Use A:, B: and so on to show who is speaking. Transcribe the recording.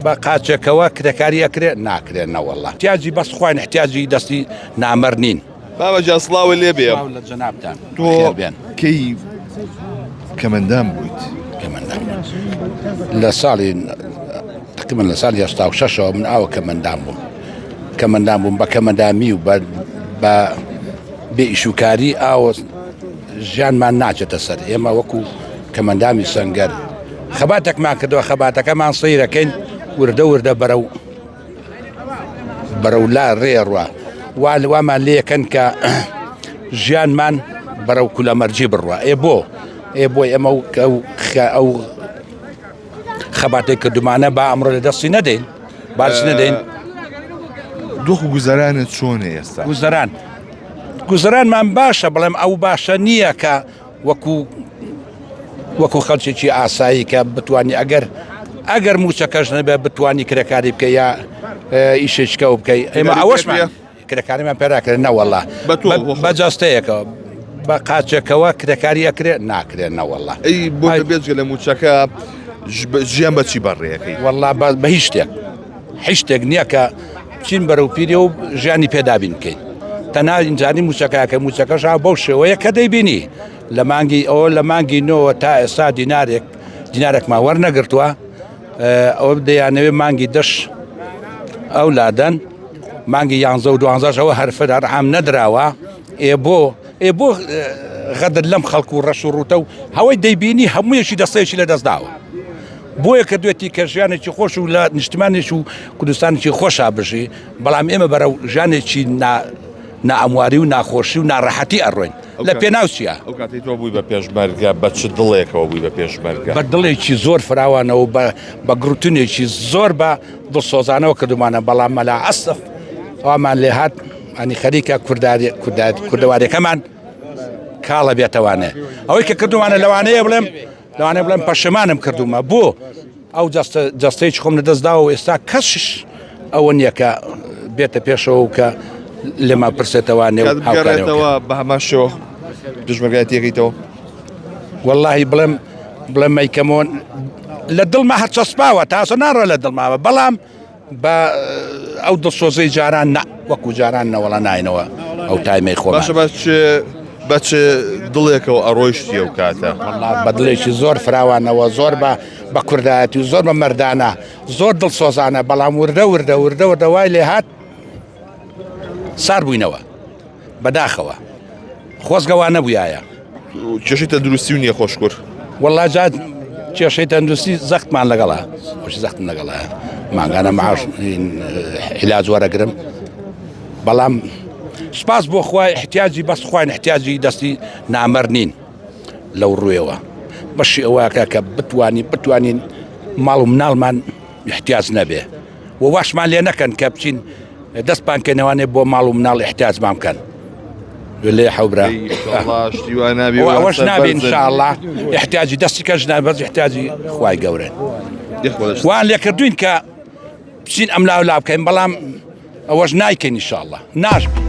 A: بقاچێکەوە کرێکاری ئەکرێ ناکرێنە وەڵڵا احتیاجی بەس خوای احتیاجی دەستی نامەرنین.
B: بابەجا سڵاوی لێ بێ
A: لە جەنابتان
B: تۆ کەی کەمەندان بوویت؟
A: کەمەندان لە ساڵی تقریباً لە ساڵی 86ەوە من ئاوە کەمەندان بووم بە کەمەندامی و بە بێئیشوکاری ئاوە ژیانمان ناچێتە سەر. ئێمە وەکو کەمەندامی سەنگەر خەباتێکمان کردەوە، خەباتەکەمان سەیرەکەین وردە وردە بەرەو لا ڕێڕوە وامان لێکەن کە ژیانمان بەرەو کولەمەرجی بڕوە. بۆی ئەمە ئەو خەباتەی کردومانە با ئەمڕۆ لە دەستی نەدەین باش نەدەین.
B: دۆخ و گوزەرانت چۆنە ئێستا؟
A: گوزەرانمان باشە، بەڵام ئەو باشە نییە کە وەکو خەڵکێکی ئاسایی کە بتوانانی ئەگەر موچەکەش نەبێ بتوانانی کرێکاری بکە یا ئیشێکە و بکەی. ئێمە ئەوەشمان کرێکاریمان پێراکردن نەوەڵڵا بەجاستەیەکەوە بە قاچێکەوە کرێکاری ئەکرێ ناکرێن نەوەڵڵا.
B: ئەی بۆ بێجگە لە موچەکە ژیان بەچی بەڕێەکەی؟
A: وەڵڵا بە هیچ شتێک نییە کە بچین بەرەو پیرێ و ژیانی پێدابین بکەین. تەنها ئینجانی موچەکەکە موچەکەش بەو شێوەیە کە دەیبینی لە مانگی نۆوە تا ئێستا دینارێکمان وەرنەگرتووە. ئەوە دەیانەوێ مانگی دەش ئەو لادەن مانگی 11 و 12ەوە هەرفەر هەرعام نەدراوە. بۆ غەدر لەم خەڵکو و ڕەش و ڕوتە و هەوەی دەیبینی هەموویەکی دەستەیەکی لە دەستداوە. بۆیە کە دوێتی کە ژیانێکی خۆش و لە نیشتمانێکی و کوردستانێکی خۆشا بژی، بەڵام ئێمە بەرەو ژانێکی نائەمواری و ناخۆشی و ناڕەحەتی ئەڕۆین. لە پێناو چییە؟
B: ئەو کاتی تۆ بووی بە پێشمەرگە بە چ دڵێکەوە بووی بە پێشمەرگە؟
A: بە دڵێکی زۆر فراوانەوە بە گروتونێکی زۆر بە دڵسۆزانەوە کردومانە. بەڵام مەلا ئەسف ئەومان لێ هات ئەنی خەریکە کوردەوارەکەمان کاڵە بێتەوانێ. ئەوەی کە کردومانە لەوانەیە بڵێم پەشەمانم کردومە بۆ ئەو جەستەیەکی خۆم لەدەستداوە و ئێستا کەسش ئەوە نییە کە بێتە پێشەوە و کە لێمە پرسێتەوانێ
B: گەڕێتەوە بە هەماشەوە دژمەرگای تێگەیتەوە.
A: وەڵڵاهی بڵێم مەیکەمۆن لە دڵما هەرچەسپاوە تاسە ناڕە لە دڵماوە، بەڵام بە ئەو دڵسۆزەی جاران وەکو جاران نەوەڵە ناینەوە ئەو تایمەی خۆ.
B: باشە بەچ دڵێکەوە ئەڕۆیشتی ئەو کاتە؟
A: بە دڵێکی زۆر فراوانەوە، زۆر بە کوردایەتی و زۆر بە مەردانە، زۆر دڵسۆزانە. بەڵام وردە وای لێ هات سار بووینەوە بەداخەوە خۆزگەوان نەبووایە.
B: کێشەی تەندروستی و نییە خۆشکور؟
A: وەڵڵا جات کێشەی تەندروستی زەختمان لەگەڵا زەختم لەگەڵە ماگانە معاش عیلاج وەرەگرم. بەڵام سپاس بۆ خوای احتیاجی بەس خوای احتیاجی دەستی نامەرنین لەو ڕوویەوە. بەشی ئەوەکە کە بتوانین ماڵ و مناڵمان احتیاج نەبێ و واشمان لێ نەکەن کە بچین دەستپان کەنەوانێ بۆ ماڵ و مناڵ احتیاجمان بکەن. لێ حەوبرا ئەوەش نابێ ئینشاءڵڵا احتیاجی دەستی کەش نابێت احتیاجی خوای گەورەن. وان لێکردوین کە بچین ئەم لاو لا بکەین، بەڵام ئەوەش نایکەین ئینشاءڵڵا ناشبێت.